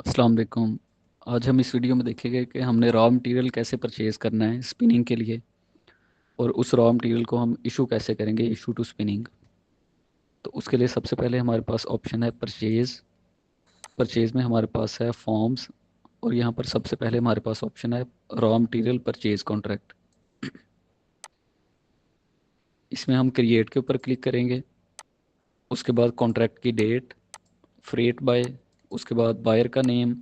अस्सलाम वालेकुम। आज हम इस वीडियो में देखेंगे कि हमने रॉ मटेरियल कैसे परचेज़ करना है स्पिनिंग के लिए, और उस रॉ मटेरियल को हम इशू कैसे करेंगे, इशू टू स्पिनिंग। तो उसके लिए सबसे पहले हमारे पास ऑप्शन है परचेज़। परचेज़ में हमारे पास है फॉर्म्स, और यहाँ पर सबसे पहले हमारे पास ऑप्शन है रॉ मटेरियल परचेज़ कॉन्ट्रैक्ट। इसमें हम क्रिएट के ऊपर क्लिक करेंगे। उसके बाद कॉन्ट्रैक्ट की डेट, फ्रेट बाय, उसके बाद बायर का नेम।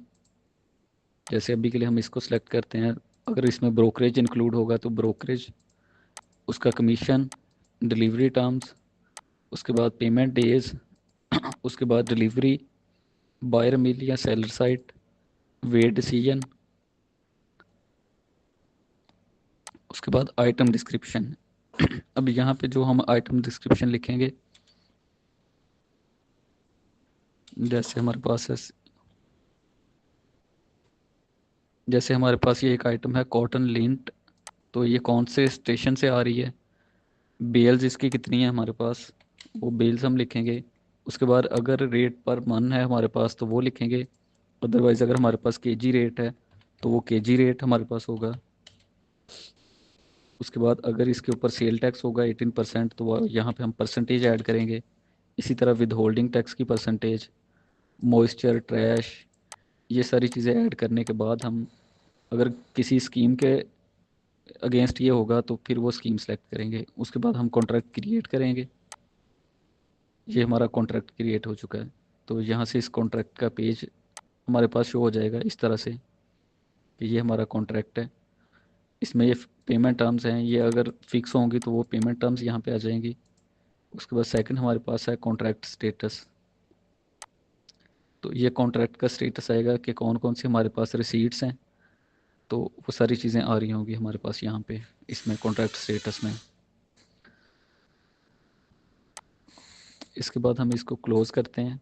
जैसे अभी के लिए हम इसको सेलेक्ट करते हैं। अगर इसमें ब्रोकरेज इंक्लूड होगा तो ब्रोकरेज, उसका कमीशन, डिलीवरी टर्म्स, उसके बाद पेमेंट डेज, उसके बाद डिलीवरी, बायर मिल या सेलर साइट, वेट डिसीजन, उसके बाद आइटम डिस्क्रिप्शन। अब यहाँ पे जो हम आइटम डिस्क्रिप्शन लिखेंगे, जैसे हमारे पास है, जैसे हमारे पास ये एक आइटम है कॉटन लिंट। तो ये कौन से स्टेशन से आ रही है, बेल्स इसकी कितनी है हमारे पास, वो बेल्स हम लिखेंगे। उसके बाद अगर रेट पर मन है हमारे पास तो वो लिखेंगे। अदरवाइज़ अगर हमारे पास केजी रेट है तो वो केजी रेट हमारे पास होगा। उसके बाद अगर इसके ऊपर सेल टैक्स होगा 18%, तो वो यहाँ पे हम परसेंटेज ऐड करेंगे। इसी तरह विद होल्डिंग टैक्स की परसेंटेज, मॉइस्चर, ट्रैश, ये सारी चीज़ें ऐड करने के बाद हम, अगर किसी स्कीम के अगेंस्ट ये होगा तो फिर वो स्कीम सेलेक्ट करेंगे। उसके बाद हम कॉन्ट्रैक्ट क्रिएट करेंगे। ये हमारा कॉन्ट्रैक्ट क्रिएट हो चुका है। तो यहाँ से इस कॉन्ट्रैक्ट का पेज हमारे पास शो हो जाएगा इस तरह से कि ये हमारा कॉन्ट्रैक्ट है। इसमें ये पेमेंट टर्म्स हैं, ये अगर फिक्स होंगी तो वो पेमेंट टर्म्स यहाँ पे आ जाएंगी। उसके बाद सेकंड हमारे पास है कॉन्ट्रैक्ट स्टेटस। तो ये कॉन्ट्रैक्ट का स्टेटस आएगा कि कौन कौन से हमारे पास रिसीट्स हैं। तो वो सारी चीज़ें आ रही होंगी हमारे पास यहाँ पे इसमें कॉन्ट्रैक्ट स्टेटस में। इसके बाद हम इसको क्लोज़ करते हैं।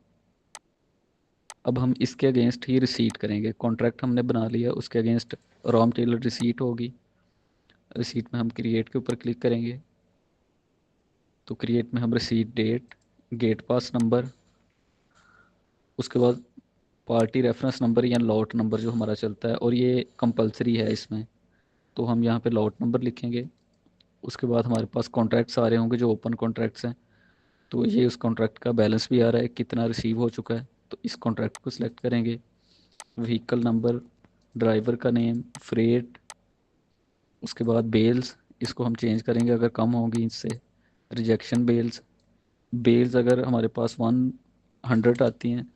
अब हम इसके अगेंस्ट ही रिसीट करेंगे। कॉन्ट्रैक्ट हमने बना लिया, उसके अगेंस्ट रॉ मटेरियल रिसीट होगी। रिसीट में हम क्रिएट के ऊपर क्लिक करेंगे। तो क्रिएट में हम रिसीट डेट, गेट पास नंबर, उसके बाद पार्टी रेफरेंस नंबर या लॉट नंबर जो हमारा चलता है, और ये कंपलसरी है इसमें, तो हम यहाँ पे लॉट नंबर लिखेंगे। उसके बाद हमारे पास कॉन्ट्रैक्ट्स आ रहे होंगे जो ओपन कॉन्ट्रैक्ट्स हैं। तो ये उस कॉन्ट्रैक्ट का बैलेंस भी आ रहा है, कितना रिसीव हो चुका है। तो इस कॉन्ट्रैक्ट को सिलेक्ट करेंगे। व्हीकल नंबर, ड्राइवर का नेम, फ्रेट, उसके बाद बेल्स, इसको हम चेंज करेंगे अगर कम होंगी इससे। रिजेक्शन बेल्स, बेल्स अगर हमारे पास 100 आती हैं,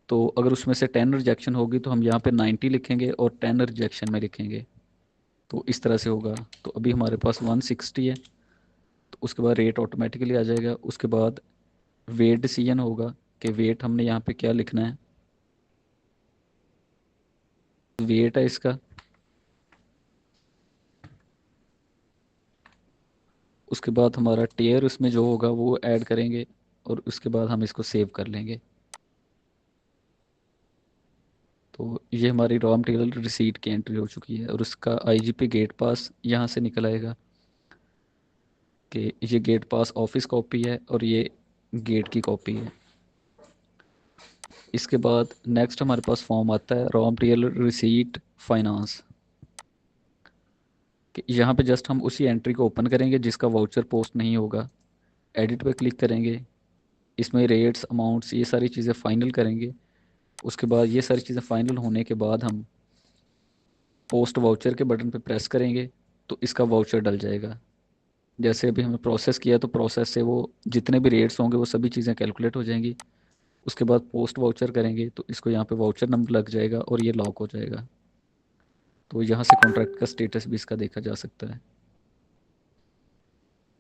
तो अगर उसमें से 10 रिजेक्शन होगी तो हम यहाँ पे 90 लिखेंगे और 10 रिजेक्शन में लिखेंगे। तो इस तरह से होगा। तो अभी हमारे पास 160 है। तो उसके बाद रेट ऑटोमेटिकली आ जाएगा। उसके बाद वेट डिसीजन होगा कि वेट हमने यहाँ पे क्या लिखना है। वेट है इसका। उसके बाद हमारा टेयर उसमें जो होगा वो ऐड करेंगे, और उसके बाद हम इसको सेव कर लेंगे। तो ये हमारी रॉ मटेरियल रिसीट की एंट्री हो चुकी है, और उसका आईजीपी गेट पास यहाँ से निकल आएगा कि ये गेट पास ऑफिस कॉपी है और ये गेट की कॉपी है। इसके बाद नेक्स्ट हमारे पास फॉर्म आता है रॉ मटेरियल रिसीट फाइनेंस। कि यहाँ पे जस्ट हम उसी एंट्री को ओपन करेंगे जिसका वाउचर पोस्ट नहीं होगा। एडिट पे क्लिक करेंगे। इसमें रेट्स, अमाउंट्स, ये सारी चीज़ें फाइनल करेंगे। उसके बाद ये सारी चीज़ें फाइनल होने के बाद हम पोस्ट वाउचर के बटन पे प्रेस करेंगे, तो इसका वाउचर डल जाएगा। जैसे अभी हमने प्रोसेस किया तो प्रोसेस से वो जितने भी रेट्स होंगे वो सभी चीज़ें कैलकुलेट हो जाएंगी। उसके बाद पोस्ट वाउचर करेंगे तो इसको यहाँ पे वाउचर नंबर लग जाएगा और ये लॉक हो जाएगा। तो यहाँ से कॉन्ट्रैक्ट का स्टेटस भी इसका देखा जा सकता है।